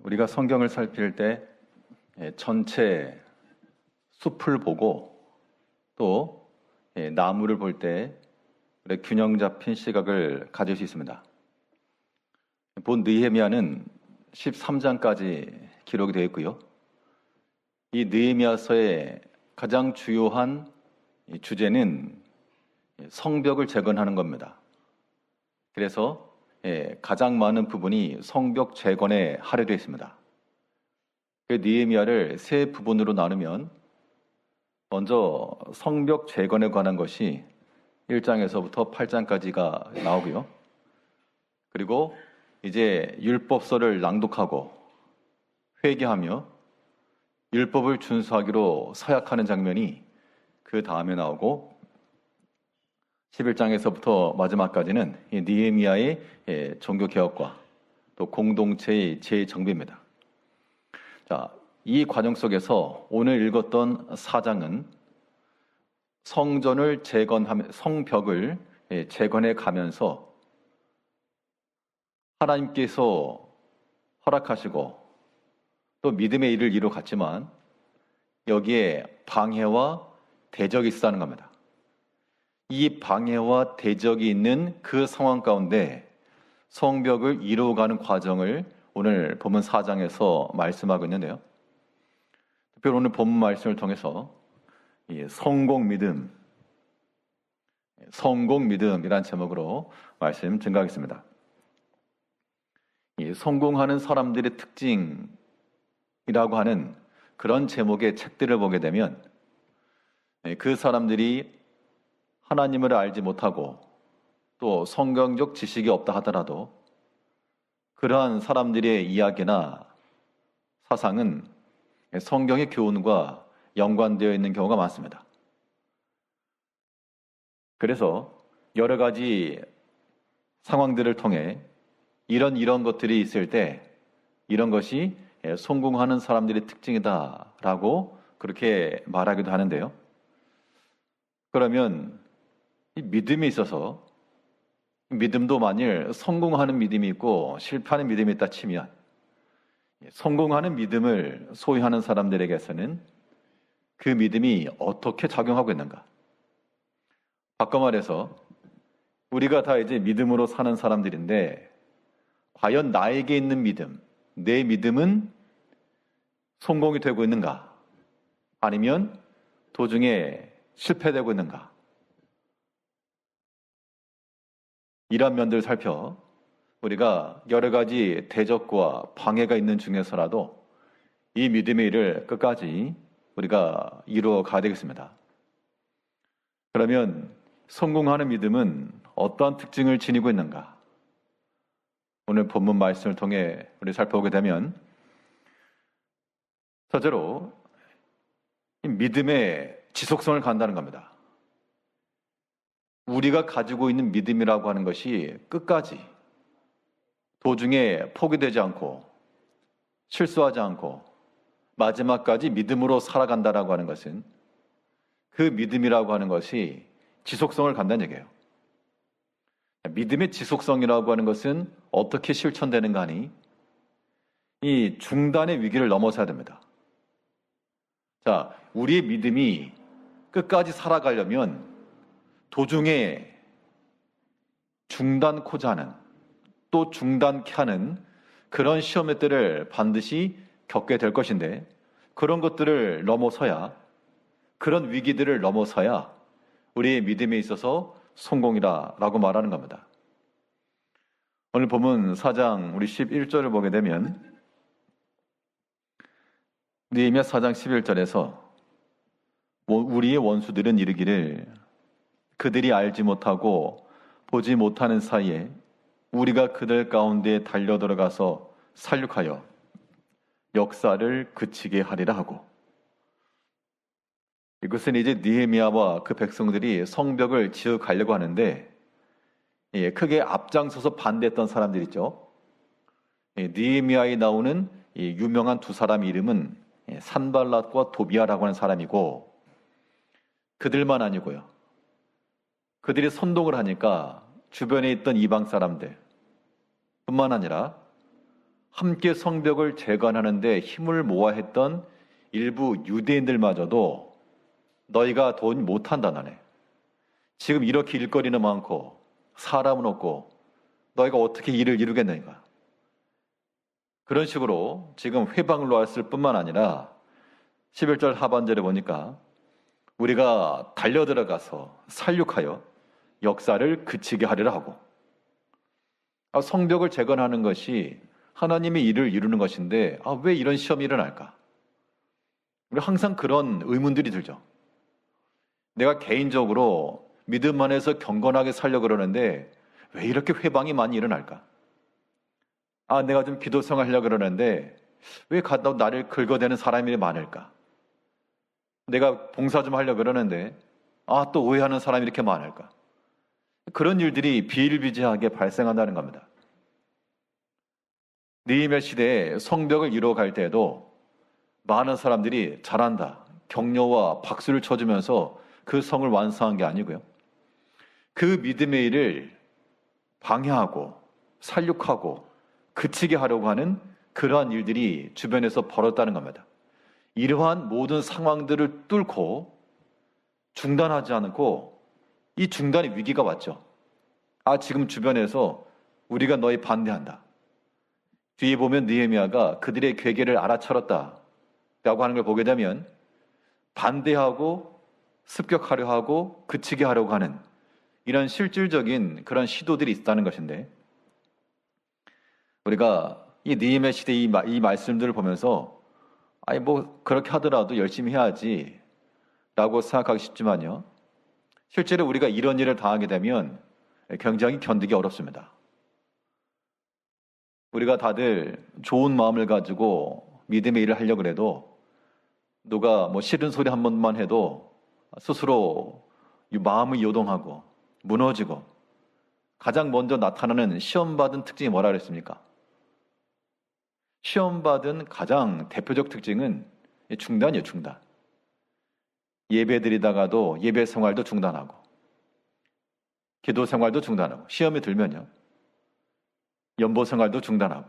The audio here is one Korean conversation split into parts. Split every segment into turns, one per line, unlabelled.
우리가 성경을 살필 때 전체 숲을 보고 또 나무를 볼 때 균형 잡힌 시각을 가질 수 있습니다. 본 느헤미야는 13장까지 기록이 되어 있고요. 이 느헤미야서의 가장 주요한 주제는 성벽을 재건하는 겁니다. 그래서 가장 많은 부분이 성벽 재건에 할애되어 있습니다. 느헤미야를 세 부분으로 나누면 먼저 성벽 재건에 관한 것이 1장에서부터 8장까지가 나오고요. 그리고 이제 율법서를 낭독하고 회개하며 율법을 준수하기로 서약하는 장면이 그 다음에 나오고 11장에서부터 마지막까지는 느헤미야의 종교개혁과 또 공동체의 재정비입니다. 자, 이 과정 속에서 오늘 읽었던 4장은 성전을 재건하며 성벽을 재건해 가면서 하나님께서 허락하시고 또 믿음의 일을 이루어 갔지만 여기에 방해와 대적이 있었다는 겁니다. 이 방해와 대적이 있는 그 상황 가운데 성벽을 이루어가는 과정을 오늘 본문 4장에서 말씀하고 있는데요. 특별히 오늘 본문 말씀을 통해서 성공 믿음이란 제목으로 말씀 증가하겠습니다. 성공하는 사람들의 특징이라고 하는 그런 제목의 책들을 보게 되면 그 사람들이 하나님을 알지 못하고 또 성경적 지식이 없다 하더라도 그러한 사람들의 이야기나 사상은 성경의 교훈과 연관되어 있는 경우가 많습니다. 그래서 여러 가지 상황들을 통해 이런 것들이 있을 때 이런 것이 성공하는 사람들의 특징이다라고 그렇게 말하기도 하는데요. 그러면 이 믿음에 있어서 믿음도 만일 성공하는 믿음이 있고 실패하는 믿음이 있다 치면 성공하는 믿음을 소유하는 사람들에게서는 그 믿음이 어떻게 작용하고 있는가? 바꿔 말해서 우리가 다 이제 믿음으로 사는 사람들인데 과연 나에게 있는 믿음, 내 믿음은 성공이 되고 있는가? 아니면 도중에 실패되고 있는가? 이런 면들을 살펴 우리가 여러 가지 대적과 방해가 있는 중에서라도 이 믿음의 일을 끝까지 우리가 이루어 가야 되겠습니다. 그러면 성공하는 믿음은 어떠한 특징을 지니고 있는가? 오늘 본문 말씀을 통해 우리 살펴보게 되면 첫째로 믿음의 지속성을 간다는 겁니다. 우리가 가지고 있는 믿음이라고 하는 것이 끝까지 도중에 포기되지 않고 실수하지 않고 마지막까지 믿음으로 살아간다라고 하는 것은 그 믿음이라고 하는 것이 지속성을 간다는 얘기예요. 믿음의 지속성이라고 하는 것은 어떻게 실천되는가 하니 이 중단의 위기를 넘어서야 됩니다. 자, 우리의 믿음이 끝까지 살아가려면 도중에 중단코자 하는 또 중단케 하는 그런 시험들을 반드시 겪게 될 것인데 그런 것들을 넘어서야 그런 위기들을 넘어서야 우리의 믿음에 있어서 성공이라고 말하는 겁니다. 오늘 본문 4장 우리 11절을 보게 되면 느헤미야 4장 11절에서 우리의 원수들은 이르기를 그들이 알지 못하고 보지 못하는 사이에 우리가 그들 가운데 달려 들어가서 살육하여 역사를 그치게 하리라 하고 이것은 이제 느헤미야와 그 백성들이 성벽을 지어 가려고 하는데 크게 앞장서서 반대했던 사람들 있죠. 느헤미야에 나오는 유명한 두 사람의 이름은 산발랏과 도비아라고 하는 사람이고 그들만 아니고요. 그들이 선동을 하니까 주변에 있던 이방 사람들 뿐만 아니라 함께 성벽을 재건하는데 힘을 모아했던 일부 유대인들마저도 너희가 돈 못한다 너네. 지금 이렇게 일거리는 많고 사람은 없고 너희가 어떻게 일을 이루겠느냐. 그런 식으로 지금 회방을 놓았을 뿐만 아니라 11절 하반절에 보니까 우리가 달려들어가서 살육하여 역사를 그치게 하리라 하고, 성벽을 재건하는 것이 하나님의 일을 이루는 것인데 왜 이런 시험이 일어날까? 우리 항상 그런 의문들이 들죠. 내가 개인적으로 믿음 안에서 경건하게 살려고 그러는데 왜 이렇게 회방이 많이 일어날까? 내가 좀 기도 생활하려고 그러는데 왜 나를 긁어대는 사람이 많을까? 내가 봉사 좀 하려고 그러는데 또 오해하는 사람이 이렇게 많을까? 그런 일들이 비일비재하게 발생한다는 겁니다. 느헤미야 시대에 성벽을 이루어갈 때에도 많은 사람들이 잘한다, 격려와 박수를 쳐주면서 그 성을 완성한 게 아니고요. 그 믿음의 일을 방해하고 살육하고 그치게 하려고 하는 그러한 일들이 주변에서 벌어졌다는 겁니다. 이러한 모든 상황들을 뚫고 중단하지 않고 이 중단의 위기가 왔죠. 지금 주변에서 우리가 너희 반대한다. 뒤에 보면 느헤미야가 그들의 괴계를 알아차렸다 라고 하는 걸 보게 되면 반대하고 습격하려 하고 그치게 하려고 하는 이런 실질적인 그런 시도들이 있다는 것인데, 우리가 이 느헤미야 시대 이 말씀들을 보면서 그렇게 하더라도 열심히 해야지 라고 생각하기 쉽지만요, 실제로 우리가 이런 일을 당하게 되면 굉장히 견디기 어렵습니다. 우리가 다들 좋은 마음을 가지고 믿음의 일을 하려고 해도 누가 싫은 소리 한 번만 해도 스스로 마음이 요동하고 무너지고, 가장 먼저 나타나는 시험받은 특징이 뭐라 그랬습니까? 시험받은 가장 대표적 특징은 중단이에요, 중단. 예배 드리다가도 예배 생활도 중단하고, 기도 생활도 중단하고, 시험이 들면요, 연보 생활도 중단하고,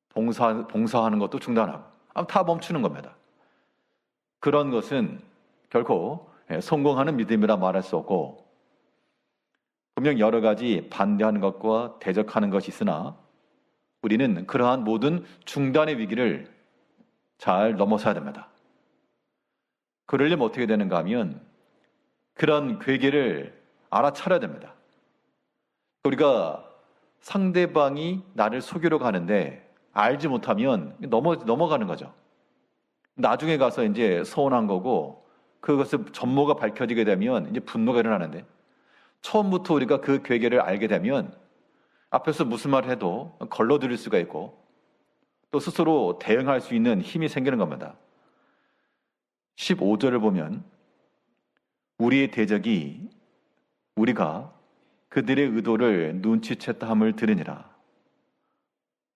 봉사하는 것도 중단하고, 다 멈추는 겁니다. 그런 것은 결코 성공하는 믿음이라 말할 수 없고, 분명 여러 가지 반대하는 것과 대적하는 것이 있으나 우리는 그러한 모든 중단의 위기를 잘 넘어서야 됩니다. 그러려면 어떻게 되는가 하면 그런 괴계를 알아차려야 됩니다. 우리가 상대방이 나를 속이려고 하는데 알지 못하면 넘어가는 거죠. 나중에 가서 이제 서운한 거고, 그것을 전모가 밝혀지게 되면 이제 분노가 일어나는데, 처음부터 우리가 그 괴계를 알게 되면 앞에서 무슨 말을 해도 걸러들일 수가 있고 또 스스로 대응할 수 있는 힘이 생기는 겁니다. 15절을 보면 우리의 대적이 우리가 그들의 의도를 눈치챘다 함을 들으니라.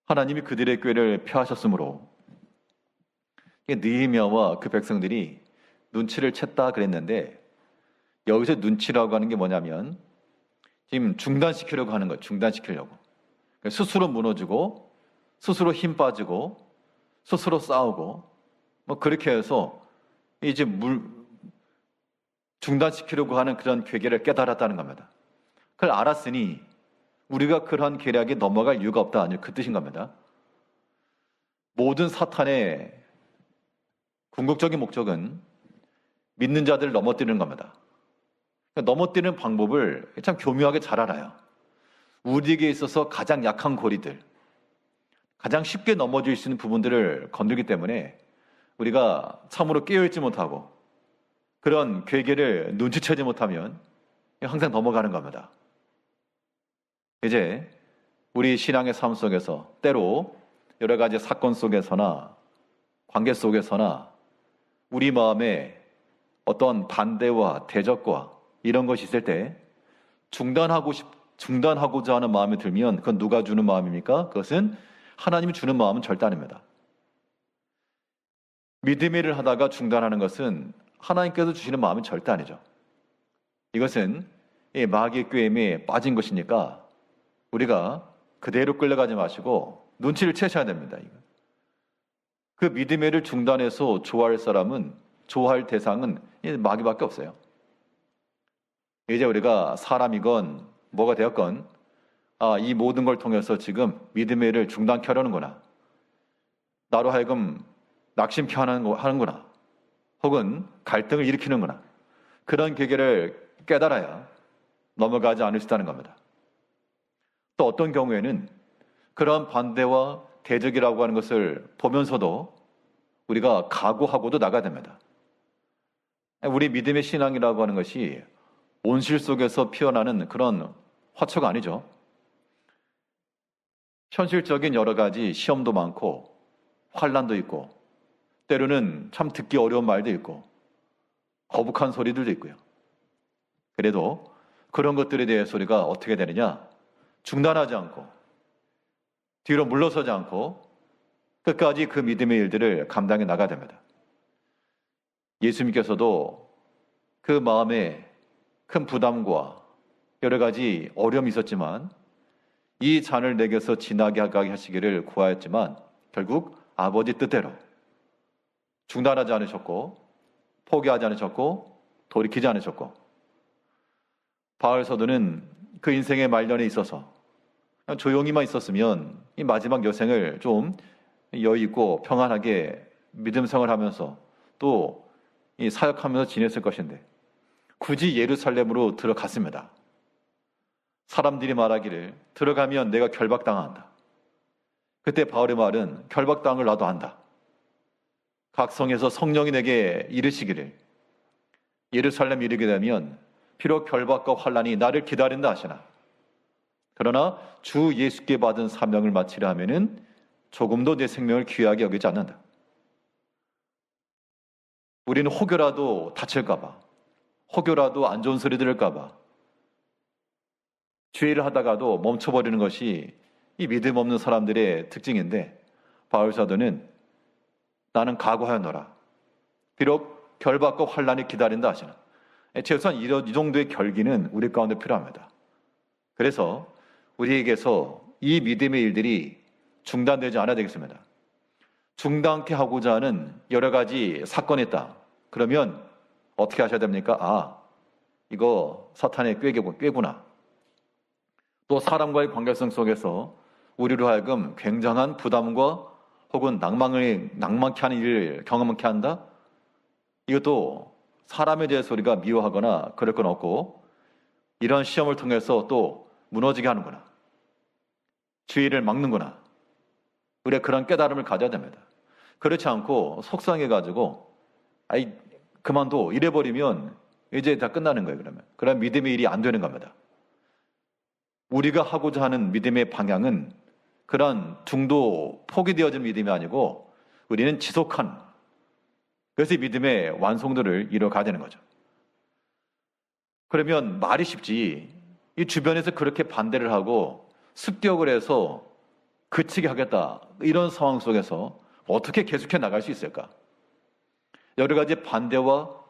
하나님이 그들의 꾀를 펴하셨으므로 느헤미야와 그 백성들이 눈치를 챘다 그랬는데, 여기서 눈치라고 하는 게 뭐냐면 지금 중단시키려고 하는 거예요. 중단시키려고. 스스로 무너지고 스스로 힘 빠지고 스스로 싸우고 그렇게 해서 이제 중단시키려고 하는 그런 괴계를 깨달았다는 겁니다. 그걸 알았으니 우리가 그러한 계략에 넘어갈 이유가 없다, 아니요, 그 뜻인 겁니다. 모든 사탄의 궁극적인 목적은 믿는 자들을 넘어뜨리는 겁니다. 넘어뜨리는 방법을 참 교묘하게 잘 알아요. 우리에게 있어서 가장 약한 고리들, 가장 쉽게 넘어질 수 있는 부분들을 건들기 때문에 우리가 참으로 깨어있지 못하고 그런 괴계를 눈치채지 못하면 항상 넘어가는 겁니다. 이제 우리 신앙의 삶 속에서 때로 여러 가지 사건 속에서나 관계 속에서나 우리 마음에 어떤 반대와 대적과 이런 것이 있을 때 중단하고자 하는 마음이 들면 그건 누가 주는 마음입니까? 그것은 하나님이 주는 마음은 절대 아닙니다. 믿음의 일을 하다가 중단하는 것은 하나님께서 주시는 마음은 절대 아니죠. 이것은 마귀의 꾀임에 빠진 것이니까 우리가 그대로 끌려가지 마시고 눈치를 채셔야 됩니다. 그 믿음의 일을 중단해서 좋아할 대상은 마귀밖에 없어요. 이제 우리가 사람이건 뭐가 되었건 이 모든 걸 통해서 지금 믿음의 일을 중단케 하려는구나. 나로 하여금 낙심케 하는구나. 혹은 갈등을 일으키는구나. 그런 계기를 깨달아야 넘어가지 않을 수 있다는 겁니다. 또 어떤 경우에는 그런 반대와 대적이라고 하는 것을 보면서도 우리가 각오하고도 나가야 됩니다. 우리 믿음의 신앙이라고 하는 것이 온실 속에서 피어나는 그런 화초가 아니죠. 현실적인 여러 가지 시험도 많고 환난도 있고 때로는 참 듣기 어려운 말도 있고 거북한 소리들도 있고요. 그래도 그런 것들에 대해서 우리가 어떻게 되느냐? 중단하지 않고 뒤로 물러서지 않고 끝까지 그 믿음의 일들을 감당해 나가야 됩니다. 예수님께서도 그 마음에 큰 부담과 여러 가지 어려움이 있었지만 이 잔을 내게서 지나게 하시기를 구하였지만 결국 아버지 뜻대로 중단하지 않으셨고 포기하지 않으셨고 돌이키지 않으셨고 바울 사도는 그 인생의 말년에 있어서 그냥 조용히만 있었으면 이 마지막 여생을 좀 여유 있고 평안하게 믿음 생활을 하면서 또 이 사역하면서 지냈을 것인데 굳이 예루살렘으로 들어갔습니다. 사람들이 말하기를 들어가면 내가 결박당한다. 그때 바울의 말은 결박당을 나도 안다. 각 성에서 성령이 내게 이르시기를 예루살렘 이르게 되면 비록 결박과 환난이 나를 기다린다 하시나 그러나 주 예수께 받은 사명을 마치려 하면은 조금도 내 생명을 귀하게 여기지 않는다. 우리는 혹여라도 다칠까봐 혹여라도 안 좋은 소리 들을까봐 죄를 하다가도 멈춰버리는 것이 이 믿음 없는 사람들의 특징인데 바울 사도는 나는 각오하였노라. 비록 결박과 환난이 기다린다 하시나 최소한 이 정도의 결기는 우리 가운데 필요합니다. 그래서 우리에게서 이 믿음의 일들이 중단되지 않아야 되겠습니다. 중단케 하고자 하는 여러 가지 사건이 있다. 그러면 어떻게 하셔야 됩니까? 이거 사탄의 꾀구나. 또 사람과의 관계성 속에서 우리로 하여금 굉장한 부담과 혹은 낭만케 하는 일을 경험케 한다? 이것도 사람에 대해서 우리가 미워하거나 그럴 건 없고 이런 시험을 통해서 또 무너지게 하는구나. 주의를 막는구나. 우리가 그런 깨달음을 가져야 됩니다. 그렇지 않고 속상해가지고 그만둬 이래버리면 이제 다 끝나는 거예요. 그럼 믿음의 일이 안 되는 겁니다. 우리가 하고자 하는 믿음의 방향은 그런 중도 포기되어진 믿음이 아니고 우리는 지속한 그래서 믿음의 완성도를 이뤄가야 되는 거죠. 그러면 말이 쉽지 이 주변에서 그렇게 반대를 하고 습격을 해서 그치게 하겠다 이런 상황 속에서 어떻게 계속해 나갈 수 있을까? 여러 가지 반대와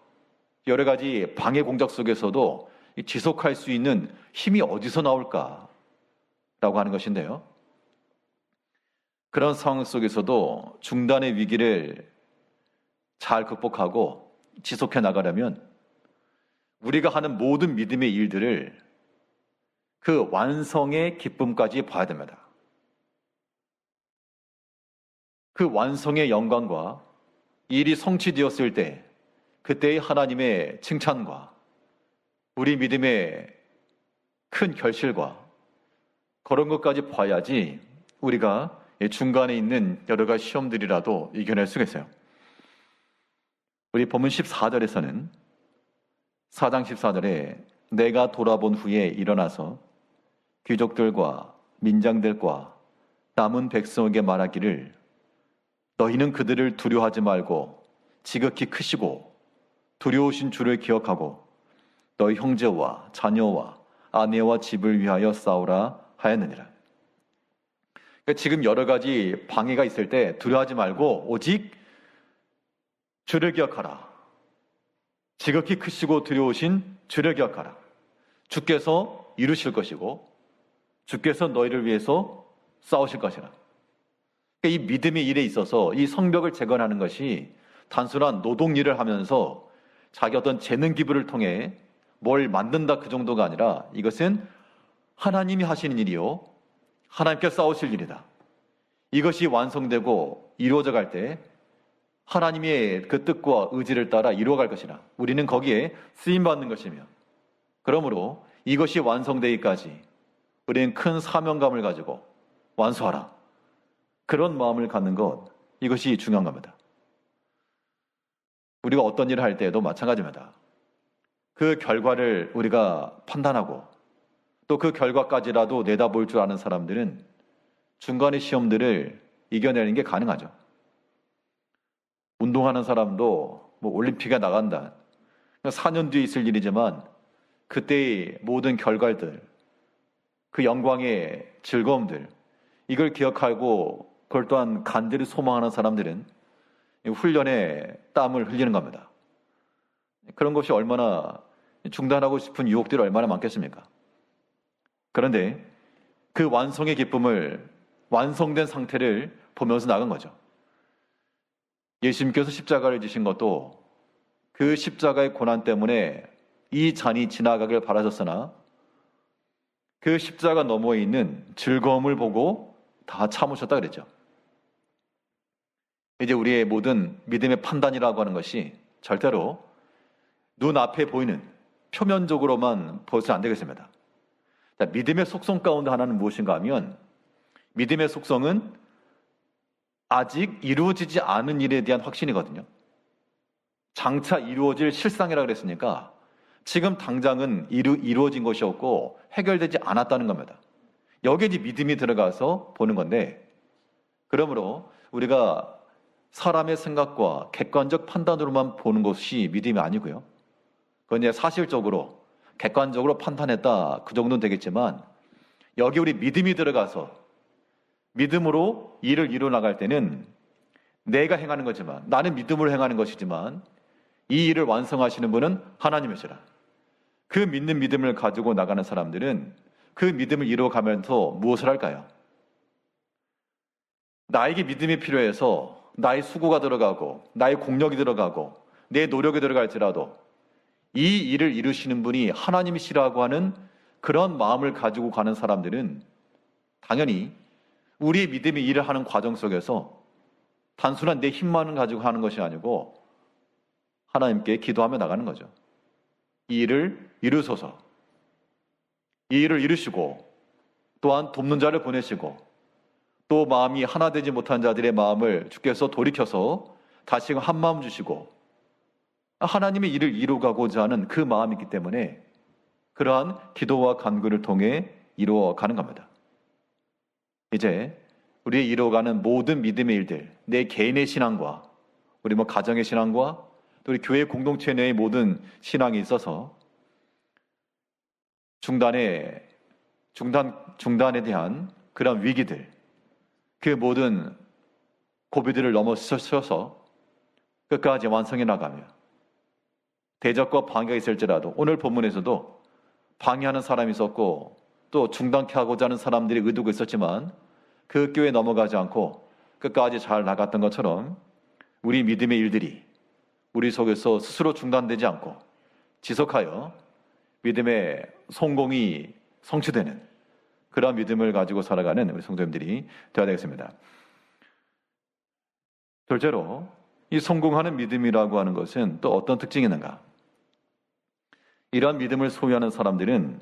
여러 가지 방해 공작 속에서도 지속할 수 있는 힘이 어디서 나올까? 라고 하는 것인데요. 그런 상황 속에서도 중단의 위기를 잘 극복하고 지속해 나가려면 우리가 하는 모든 믿음의 일들을 그 완성의 기쁨까지 봐야 됩니다. 그 완성의 영광과 일이 성취되었을 때 그때의 하나님의 칭찬과 우리 믿음의 큰 결실과 그런 것까지 봐야지 우리가 중간에 있는 여러 가지 시험들이라도 이겨낼 수가 있어요. 우리 본문 14절에서는 4장 14절에 내가 돌아본 후에 일어나서 귀족들과 민장들과 남은 백성에게 말하기를 너희는 그들을 두려워하지 말고 지극히 크시고 두려우신 주를 기억하고 너희 형제와 자녀와 아내와 집을 위하여 싸우라 하였느니라. 그러니까 지금 여러 가지 방해가 있을 때 두려워하지 말고 오직 주를 기억하라. 지극히 크시고 두려우신 주를 기억하라. 주께서 이루실 것이고 주께서 너희를 위해서 싸우실 것이라. 이 믿음의 일에 있어서 이 성벽을 재건하는 것이 단순한 노동 일을 하면서 자기 어떤 재능 기부를 통해 뭘 만든다 그 정도가 아니라 이것은 하나님이 하시는 일이요, 하나님께 싸우실 일이다. 이것이 완성되고 이루어져 갈 때 하나님의 그 뜻과 의지를 따라 이루어갈 것이라 우리는 거기에 쓰임받는 것이며, 그러므로 이것이 완성되기까지 우리는 큰 사명감을 가지고 완수하라, 그런 마음을 갖는 것, 이것이 중요한 겁니다. 우리가 어떤 일을 할 때에도 마찬가지입니다. 그 결과를 우리가 판단하고 또 그 결과까지라도 내다볼 줄 아는 사람들은 중간의 시험들을 이겨내는 게 가능하죠. 운동하는 사람도 올림픽에 나간다, 4년 뒤에 있을 일이지만 그때의 모든 결과들, 그 영광의 즐거움들, 이걸 기억하고 그걸 또한 간절히 소망하는 사람들은 훈련에 땀을 흘리는 겁니다. 그런 것이 얼마나 중단하고 싶은 유혹들이 얼마나 많겠습니까? 그런데 그 완성의 기쁨을, 완성된 상태를 보면서 나간 거죠. 예수님께서 십자가를 지신 것도 그 십자가의 고난 때문에 이 잔이 지나가길 바라셨으나 그 십자가 너머에 있는 즐거움을 보고 다 참으셨다 그랬죠. 이제 우리의 모든 믿음의 판단이라고 하는 것이 절대로 눈앞에 보이는 표면적으로만 보여서는 안 되겠습니다. 자, 믿음의 속성 가운데 하나는 무엇인가 하면, 믿음의 속성은 아직 이루어지지 않은 일에 대한 확신이거든요. 장차 이루어질 실상이라고 그랬으니까 지금 당장은 이루어진 것이 없고 해결되지 않았다는 겁니다. 여기에 이제 믿음이 들어가서 보는 건데, 그러므로 우리가 사람의 생각과 객관적 판단으로만 보는 것이 믿음이 아니고요. 그건 이제 사실적으로 객관적으로 판단했다, 그 정도는 되겠지만, 여기 우리 믿음이 들어가서 믿음으로 일을 이루어 나갈 때는 내가 행하는 거지만, 나는 믿음으로 행하는 것이지만 이 일을 완성하시는 분은 하나님이시라. 그 믿는 믿음을 가지고 나가는 사람들은 그 믿음을 이루어가면서 무엇을 할까요? 나에게 믿음이 필요해서 나의 수고가 들어가고 나의 공력이 들어가고 내 노력이 들어갈지라도 이 일을 이루시는 분이 하나님이시라고 하는 그런 마음을 가지고 가는 사람들은 당연히 우리의 믿음이 일을 하는 과정 속에서 단순한 내 힘만을 가지고 하는 것이 아니고 하나님께 기도하며 나가는 거죠. 이 일을 이루소서, 이 일을 이루시고 또한 돕는 자를 보내시고 또 마음이 하나 되지 못한 자들의 마음을 주께서 돌이켜서 다시금 한 마음 주시고 하나님의 일을 이루어가고자 하는 그 마음이 있기 때문에 그러한 기도와 간구를 통해 이루어가는 겁니다. 이제 우리의 이루어가는 모든 믿음의 일들, 내 개인의 신앙과 우리 가정의 신앙과 또 우리 교회 공동체 내의 모든 신앙에 있어서 중단에 대한 그런 위기들, 그 모든 고비들을 넘어서서 끝까지 완성해 나가며 대적과 방해가 있을지라도, 오늘 본문에서도 방해하는 사람이 있었고 또 중단케 하고자 하는 사람들이 의도가 있었지만 그 교회에 넘어가지 않고 끝까지 잘 나갔던 것처럼 우리 믿음의 일들이 우리 속에서 스스로 중단되지 않고 지속하여 믿음의 성공이 성취되는 그런 믿음을 가지고 살아가는 우리 성도님들이 되어야 되겠습니다. 둘째로, 이 성공하는 믿음이라고 하는 것은 또 어떤 특징이 있는가? 이러한 믿음을 소유하는 사람들은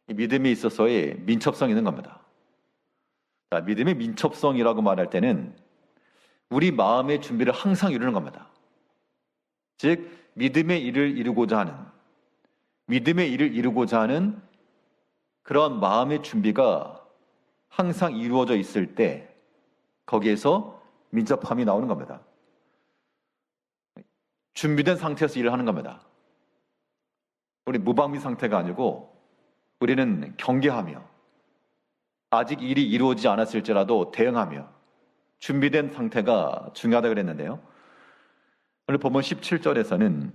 이 믿음에 있어서의 민첩성이 있는 겁니다. 자, 믿음의 민첩성이라고 말할 때는 우리 마음의 준비를 항상 이루는 겁니다. 즉, 믿음의 일을 이루고자 하는 그런 마음의 준비가 항상 이루어져 있을 때 거기에서 민첩함이 나오는 겁니다. 준비된 상태에서 일을 하는 겁니다. 우리 무방비 상태가 아니고 우리는 경계하며 아직 일이 이루어지지 않았을지라도 대응하며 준비된 상태가 중요하다고 그랬는데요. 오늘 본문 17절에서는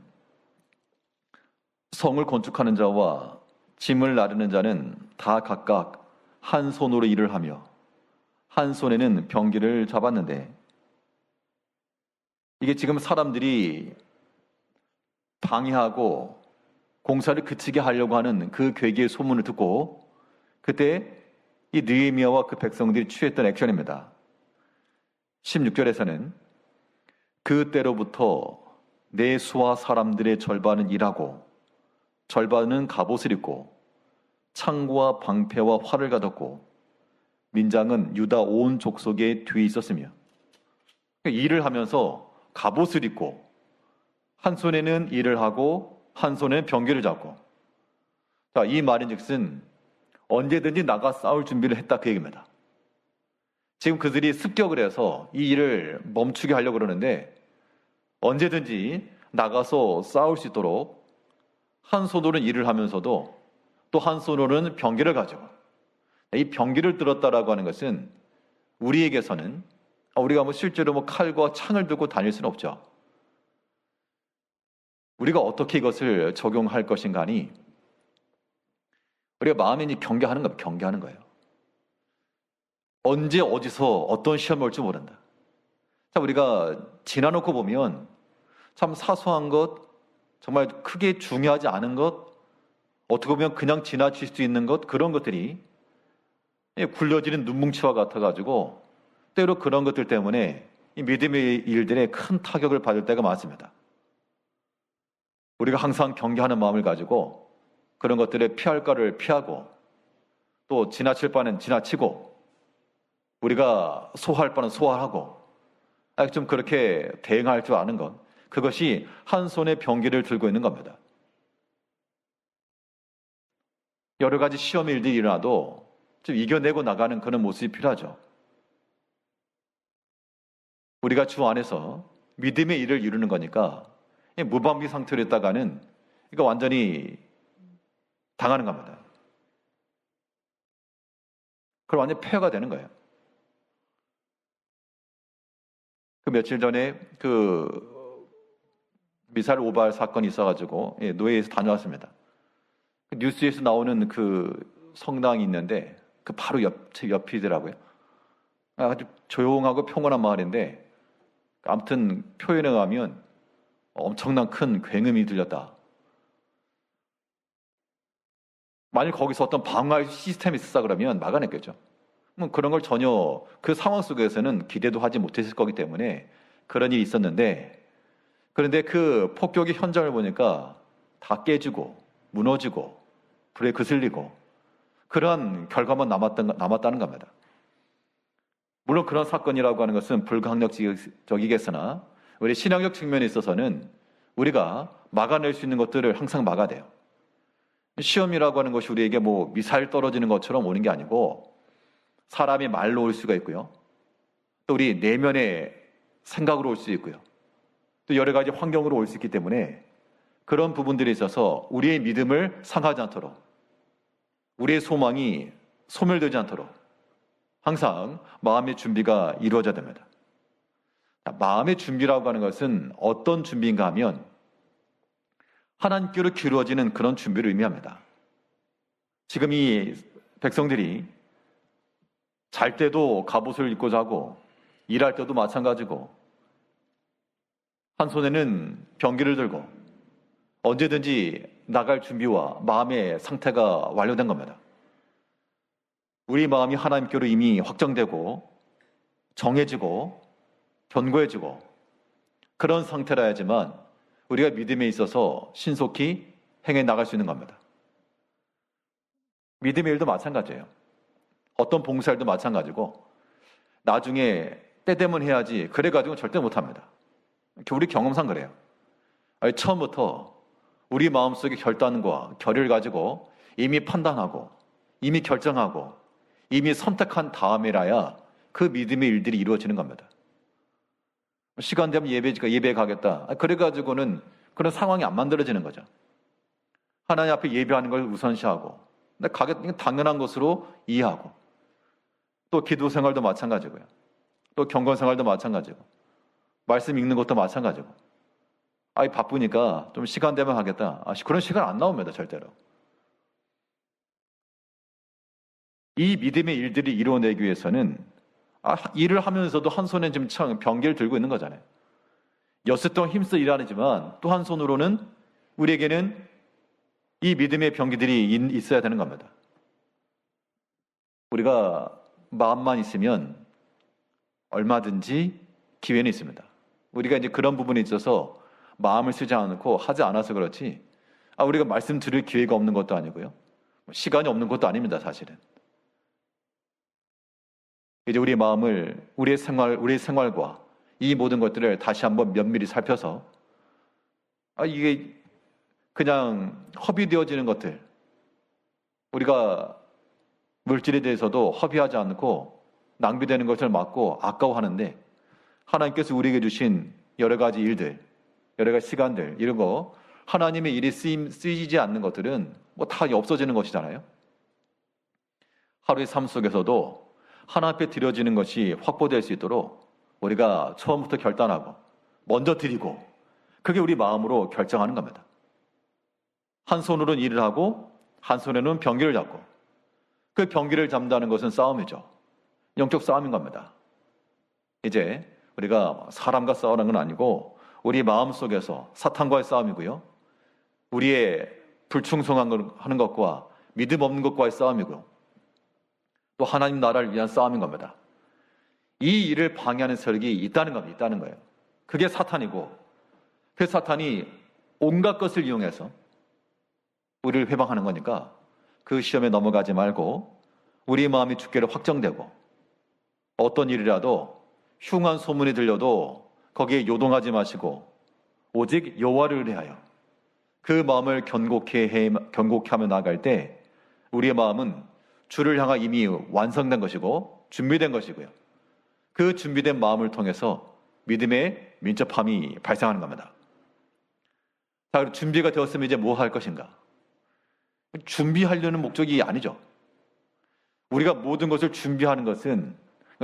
성을 건축하는 자와 짐을 나르는 자는 다 각각 한 손으로 일을 하며 한 손에는 병기를 잡았는데, 이게 지금 사람들이 방해하고 공사를 그치게 하려고 하는 그 괴기의 소문을 듣고 그때 이 느헤미야와 그 백성들이 취했던 액션입니다. 16절에서는 그때로부터 내 수하 사람들의 절반은 일하고 절반은 갑옷을 입고 창과 방패와 활을 가졌고 민장은 유다 온 족속의 뒤에 있었으며, 일을 하면서 갑옷을 입고 한 손에는 일을 하고 한 손에는 병기를 잡고, 자, 이 말인즉슨 언제든지 나가 싸울 준비를 했다 그 얘기입니다. 지금 그들이 습격을 해서 이 일을 멈추게 하려고 그러는데 언제든지 나가서 싸울 수 있도록 한 손으로는 일을 하면서도 또 한 손으로는 병기를 가지고, 이 병기를 들었다라고 하는 것은 우리에게서는 우리가 실제로 칼과 창을 들고 다닐 수는 없죠. 우리가 어떻게 이것을 적용할 것인가 하니 우리가 마음에 경계하는 겁니다. 경계하는 거예요. 언제 어디서 어떤 시험이 올지 모른다. 자, 우리가 지나놓고 보면 참 사소한 것, 정말 크게 중요하지 않은 것, 어떻게 보면 그냥 지나칠 수 있는 것, 그런 것들이 굴려지는 눈뭉치와 같아가지고 때로 그런 것들 때문에 이 믿음의 일들에 큰 타격을 받을 때가 많습니다. 우리가 항상 경계하는 마음을 가지고 그런 것들에 피할 거를 피하고 또 지나칠 바는 지나치고 우리가 소화할 바는 소화하고 좀 그렇게 대응할 줄 아는 것, 그것이 한 손에 병기를 들고 있는 겁니다. 여러 가지 시험 일들이 일어나도 좀 이겨내고 나가는 그런 모습이 필요하죠. 우리가 주 안에서 믿음의 일을 이루는 거니까 무방비 상태로 있다가는 이거 완전히 당하는 겁니다. 그럼 완전히 폐허가 되는 거예요. 그 며칠 전에 그 미사일 오발 사건이 있어가지고 노예에서 다녀왔습니다. 뉴스에서 나오는 그 성당이 있는데 그 바로 옆이더라고요. 아주 조용하고 평온한 마을인데 아무튼 표현에 가면 엄청난 큰 굉음이 들렸다. 만일 거기서 어떤 방어할 시스템이 있었다 그러면 막아냈겠죠. 그런 걸 전혀 그 상황 속에서는 기대도 하지 못했을 거기 때문에 그런 일이 있었는데, 그런데 그 폭격의 현장을 보니까 다 깨지고 무너지고 불에 그슬리고 그러한 결과만 남았다는 겁니다. 물론 그런 사건이라고 하는 것은 불가항력적이겠으나 우리 신앙적 측면에 있어서는 우리가 막아낼 수 있는 것들을 항상 막아야 돼요. 시험이라고 하는 것이 우리에게 미사일 떨어지는 것처럼 오는 게 아니고 사람이 말로 올 수가 있고요. 또 우리 내면의 생각으로 올 수 있고요. 또 여러 가지 환경으로 올 수 있기 때문에 그런 부분들에 있어서 우리의 믿음을 상하지 않도록, 우리의 소망이 소멸되지 않도록 항상 마음의 준비가 이루어져야 됩니다. 마음의 준비라고 하는 것은 어떤 준비인가 하면 하나님께로 기울어지는 그런 준비를 의미합니다. 지금 이 백성들이 잘 때도 갑옷을 입고 자고 일할 때도 마찬가지고 한 손에는 병기를 들고 언제든지 나갈 준비와 마음의 상태가 완료된 겁니다. 우리 마음이 하나님께로 이미 확정되고 정해지고 견고해지고 그런 상태라야지만 우리가 믿음에 있어서 신속히 행해 나갈 수 있는 겁니다. 믿음의 일도 마찬가지예요. 어떤 봉사일도 마찬가지고 나중에 때 되면 해야지 그래가지고 절대 못합니다. 우리 경험상 그래요. 처음부터 우리 마음속의 결단과 결의를 가지고 이미 판단하고 이미 결정하고 이미 선택한 다음에라야 그 믿음의 일들이 이루어지는 겁니다. 시간 되면 예배에 가겠다. 그래가지고는 그런 상황이 안 만들어지는 거죠. 하나님 앞에 예배하는 걸 우선시하고 가겠다, 당연한 것으로 이해하고 또 기도 생활도 마찬가지고요. 또 경건 생활도 마찬가지고 말씀 읽는 것도 마찬가지고 바쁘니까 좀 시간 되면 하겠다. 그런 시간 안 나옵니다. 절대로. 이 믿음의 일들이 이루어내기 위해서는 일을 하면서도 한 손에 지금 병기를 들고 있는 거잖아요. 엿새 동안 힘써 일하지만 또 한 손으로는 우리에게는 이 믿음의 병기들이 있어야 되는 겁니다. 우리가 마음만 있으면 얼마든지 기회는 있습니다. 우리가 이제 그런 부분에 있어서 마음을 쓰지 않고 하지 않아서 그렇지, 우리가 말씀 들을 기회가 없는 것도 아니고요. 시간이 없는 것도 아닙니다, 사실은. 이제 우리의 마음을, 우리의 생활과 이 모든 것들을 다시 한번 면밀히 살펴서, 이게 그냥 허비되어지는 것들, 우리가 물질에 대해서도 허비하지 않고 낭비되는 것을 막고 아까워하는데, 하나님께서 우리에게 주신 여러 가지 일들, 여러 가지 시간들, 이런 거 하나님의 일이 쓰이지 않는 것들은 다 없어지는 것이잖아요. 하루의 삶 속에서도 하나님 앞에 드려지는 것이 확보될 수 있도록 우리가 처음부터 결단하고 먼저 드리고, 그게 우리 마음으로 결정하는 겁니다. 한 손으로는 일을 하고 한 손에는 병기를 잡고, 그 병기를 잡는다는 것은 싸움이죠. 영적 싸움인 겁니다. 이제 우리가 사람과 싸우는 건 아니고 우리 마음 속에서 사탄과의 싸움이고요, 우리의 불충성하는 것과 믿음 없는 것과의 싸움이고, 또 하나님 나라를 위한 싸움인 겁니다. 이 일을 방해하는 세력이 있다는 거예요. 그게 사탄이고, 그 사탄이 온갖 것을 이용해서 우리를 회방하는 거니까 그 시험에 넘어가지 말고 우리 마음이 주께로 확정되고, 어떤 일이라도 흉한 소문이 들려도 거기에 요동하지 마시고 오직 여호와를 의뢰하여 그 마음을 견고케 하며 나아갈 때 우리의 마음은 주를 향한 이미 완성된 것이고 준비된 것이고요, 그 준비된 마음을 통해서 믿음의 민첩함이 발생하는 겁니다. 자, 그럼 준비가 되었으면 이제 뭐 할 것인가? 준비하려는 목적이 아니죠. 우리가 모든 것을 준비하는 것은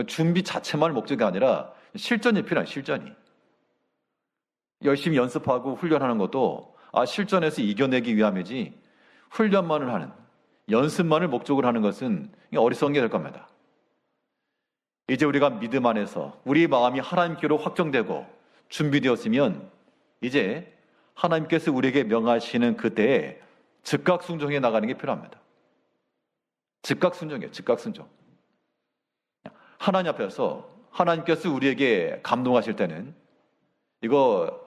준비 자체만 목적이 아니라 실전이 필요해요. 실전이. 열심히 연습하고 훈련하는 것도 실전에서 이겨내기 위함이지, 훈련만을 하는, 연습만을 목적으로 하는 것은 어리석은 게 될 겁니다. 이제 우리가 믿음 안에서 우리 마음이 하나님께로 확정되고 준비되었으면 이제 하나님께서 우리에게 명하시는 그때에 즉각 순종해 나가는 게 필요합니다. 즉각 순종이에요. 즉각 순종. 하나님 앞에서 하나님께서 우리에게 감동하실 때는 이거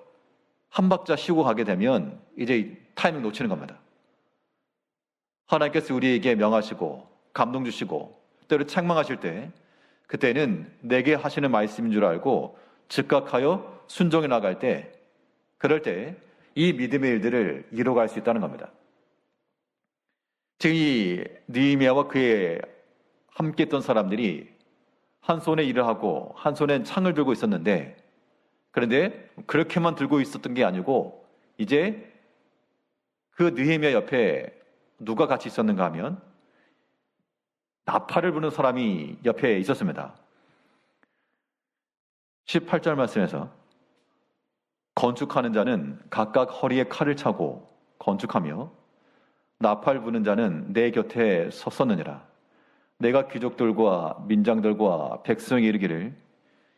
한 박자 쉬고 가게 되면 이제 타이밍 놓치는 겁니다. 하나님께서 우리에게 명하시고 감동 주시고 때로 책망하실 때, 그때는 내게 하시는 말씀인 줄 알고 즉각하여 순종해 나갈 때, 그럴 때 이 믿음의 일들을 이뤄갈 수 있다는 겁니다. 지금 이 느헤미야와 그의 함께 했던 사람들이 한 손에 일을 하고 한 손엔 창을 들고 있었는데, 그런데 그렇게만 들고 있었던 게 아니고 이제 그 느헤미야 옆에 누가 같이 있었는가 하면 나팔을 부는 사람이 옆에 있었습니다. 18절 말씀에서 건축하는 자는 각각 허리에 칼을 차고 건축하며 나팔 부는 자는 내 곁에 섰었느니라. 내가 귀족들과 민장들과 백성이 이르기를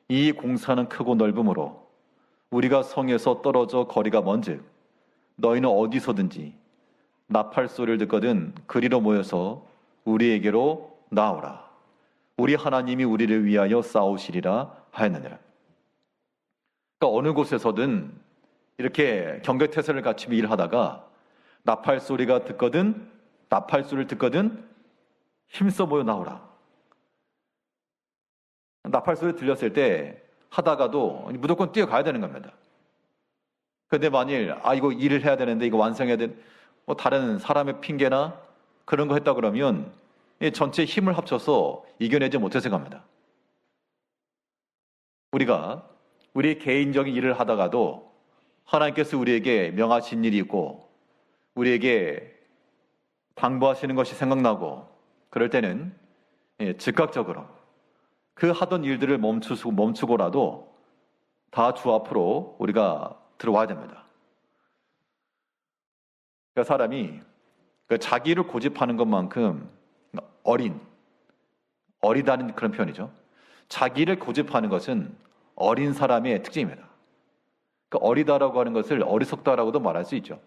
이 공사는 크고 넓음으로 우리가 성에서 떨어져 거리가 먼즉 너희는 어디서든지 나팔 소리를 듣거든 그리로 모여서 우리에게로 나오라. 우리 하나님이 우리를 위하여 싸우시리라 하였느니라. 그러니까 어느 곳에서든 이렇게 경계태세를 갖추며 일하다가 나팔 소리를 듣거든 힘써 모여 나오라. 나팔 소리 들렸을 때 하다가도 무조건 뛰어가야 되는 겁니다. 그런데 만일 이거 일을 해야 되는데 이거 완성해야 돼, 다른 사람의 핑계나 그런 거 했다 그러면 전체 힘을 합쳐서 이겨내지 못해서 갑니다. 우리가 우리 개인적인 일을 하다가도 하나님께서 우리에게 명하신 일이 있고 우리에게 당부하시는 것이 생각나고 그럴 때는 즉각적으로 그 하던 일들을 멈추고라도 다 주 앞으로 우리가 들어와야 됩니다. 그러니까 사람이 자기를 고집하는 것만큼 어리다는 그런 표현이죠. 자기를 고집하는 것은 어린 사람의 특징입니다. 그러니까 어리다라고 하는 것을 어리석다라고도 말할 수 있죠.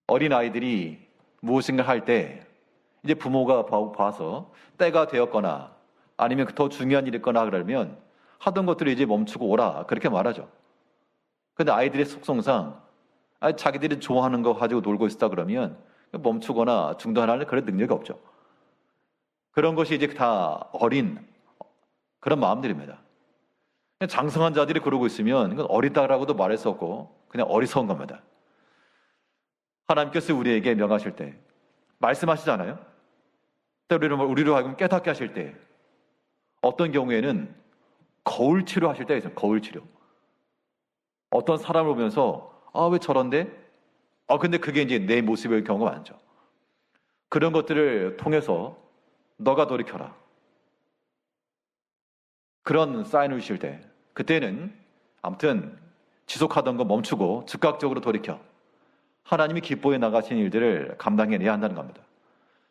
어린 아이들이 무엇인가 할 때 이제 부모가 봐서 때가 되었거나 아니면 더 중요한 일이 있거나 그러면 하던 것들을 이제 멈추고 오라 그렇게 말하죠. 근데 아이들의 속성상 자기들이 좋아하는 거 가지고 놀고 있다 그러면 멈추거나 중단하는 그런 능력이 없죠. 그런 것이 이제 다 어린 그런 마음들입니다. 장성한 자들이 그러고 있으면 이건 어리다라고도 말할 수 없고 그냥 어리석은 겁니다. 하나님께서 우리에게 명하실 때 말씀하시잖아요. 우리로 하여금 깨닫게 하실 때 어떤 경우에는 거울 치료하실 때가 있어요. 거울 치료. 어떤 사람을 보면서 왜 저런데? 근데 그게 이제 내 모습일 경우가 많죠. 그런 것들을 통해서 너가 돌이켜라. 그런 사인을 주실 때 그때는 아무튼 지속하던 거 멈추고 즉각적으로 돌이켜 하나님이 기뻐해 나가신 일들을 감당해내야 한다는 겁니다.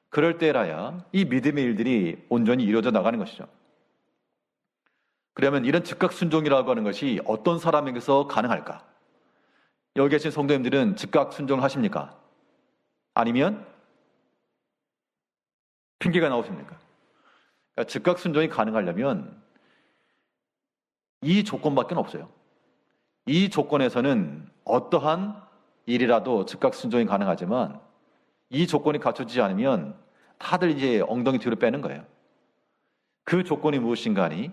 그럴 때라야 이 믿음의 일들이 온전히 이루어져 나가는 것이죠. 그러면 이런 즉각 순종이라고 하는 것이 어떤 사람에게서 가능할까? 여기 계신 성도님들은 즉각 순종을 하십니까? 아니면 핑계가 나오십니까? 그러니까 즉각 순종이 가능하려면 이 조건밖에 없어요. 이 조건에서는 어떠한 일이라도 즉각 순종이 가능하지만 이 조건이 갖춰지지 않으면 다들 이제 엉덩이 뒤로 빼는 거예요. 그 조건이 무엇인가 하니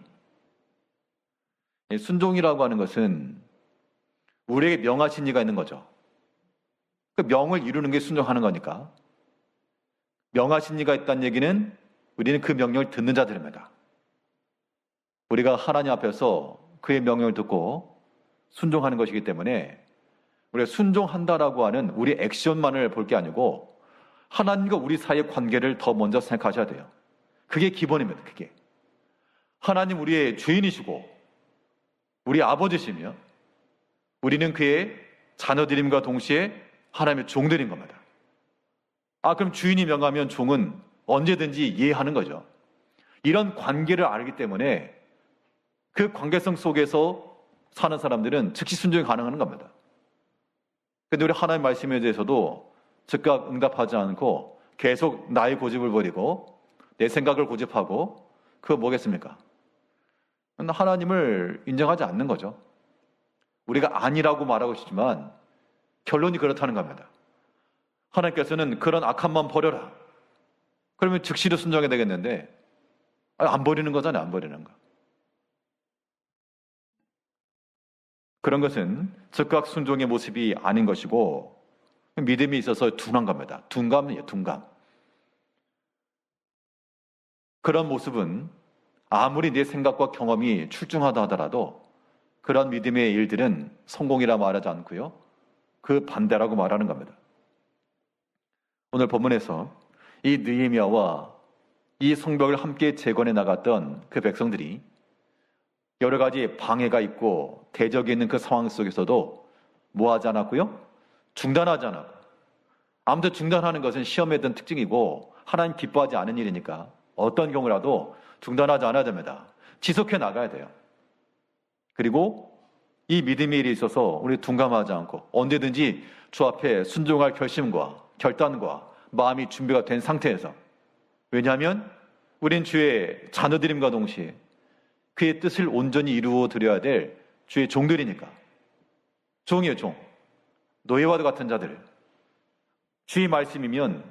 순종이라고 하는 것은 우리에게 명하신 이가 있는 거죠. 그 명을 이루는 게 순종하는 거니까 명하신 이가 있다는 얘기는 우리는 그 명령을 듣는 자들입니다. 우리가 하나님 앞에서 그의 명령을 듣고 순종하는 것이기 때문에 우리가 순종한다라고 하는 우리 액션만을 볼 게 아니고 하나님과 우리 사이의 관계를 더 먼저 생각하셔야 돼요. 그게 기본입니다. 그게 하나님 우리의 주인이시고 우리 아버지시며 우리는 그의 자녀들임과 동시에 하나님의 종들인 겁니다. 그럼 주인이 명하면 종은 언제든지 이해하는 거죠. 이런 관계를 알기 때문에 그 관계성 속에서 사는 사람들은 즉시 순종이 가능한 겁니다. 근데 우리 하나님 말씀에 대해서도 즉각 응답하지 않고 계속 나의 고집을 버리고 내 생각을 고집하고 그거 뭐겠습니까? 하나님을 인정하지 않는 거죠. 우리가 아니라고 말하고 있지만 결론이 그렇다는 겁니다. 하나님께서는 그런 악한 마음 버려라. 그러면 즉시로 순종하게 되겠는데 안 버리는 거잖아요. 안 버리는 거. 그런 것은 즉각 순종의 모습이 아닌 것이고 믿음이 있어서 둔한 겁니다. 둔감이에요. 둔감. 그런 모습은 아무리 내 생각과 경험이 출중하다 하더라도 그런 믿음의 일들은 성공이라 말하지 않고요. 그 반대라고 말하는 겁니다. 오늘 본문에서 이 느헤미야와 이 성벽을 함께 재건해 나갔던 그 백성들이 여러 가지 방해가 있고 대적이 있는 그 상황 속에서도 뭐 하지 않았고요? 중단하지 않았고. 아무튼 중단하는 것은 시험에 든 특징이고 하나님 기뻐하지 않은 일이니까 어떤 경우라도 중단하지 않아야 됩니다. 지속해 나가야 돼요. 그리고 이 믿음의 일에 있어서 우리 둔감하지 않고 언제든지 주 앞에 순종할 결심과 결단과 마음이 준비가 된 상태에서 왜냐하면 우린 주의 자녀들임과 동시에 그의 뜻을 온전히 이루어 드려야 될 주의 종들이니까. 종이에요, 종. 노예와도 같은 자들. 주의 말씀이면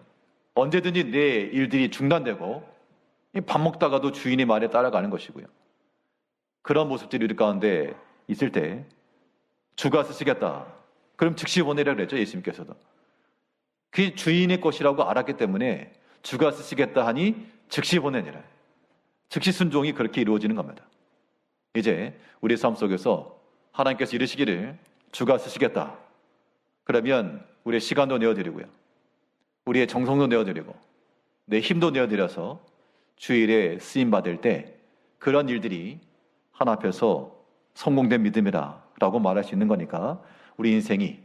언제든지 내 일들이 중단되고 밥 먹다가도 주인의 말에 따라가는 것이고요. 그런 모습들이 우리 가운데 있을 때 주가 쓰시겠다. 그럼 즉시 보내라 그랬죠, 예수님께서도. 그게 주인의 것이라고 알았기 때문에 주가 쓰시겠다 하니 즉시 보내니라. 즉시 순종이 그렇게 이루어지는 겁니다. 이제 우리 삶 속에서 하나님께서 이르시기를 주가 쓰시겠다. 그러면 우리의 시간도 내어드리고요. 우리의 정성도 내어드리고 내 힘도 내어드려서 주일에 쓰임받을 때 그런 일들이 하나 앞에서 성공된 믿음이라 라고 말할 수 있는 거니까 우리 인생이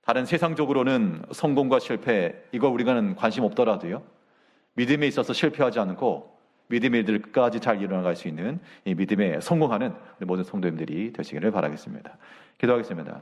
다른 세상적으로는 성공과 실패 이거 우리가는 관심 없더라도요. 믿음에 있어서 실패하지 않고 믿음의 일들 끝까지 잘 일어나갈 수 있는 이 믿음에 성공하는 우리 모든 성도님들이 되시기를 바라겠습니다. 기도하겠습니다.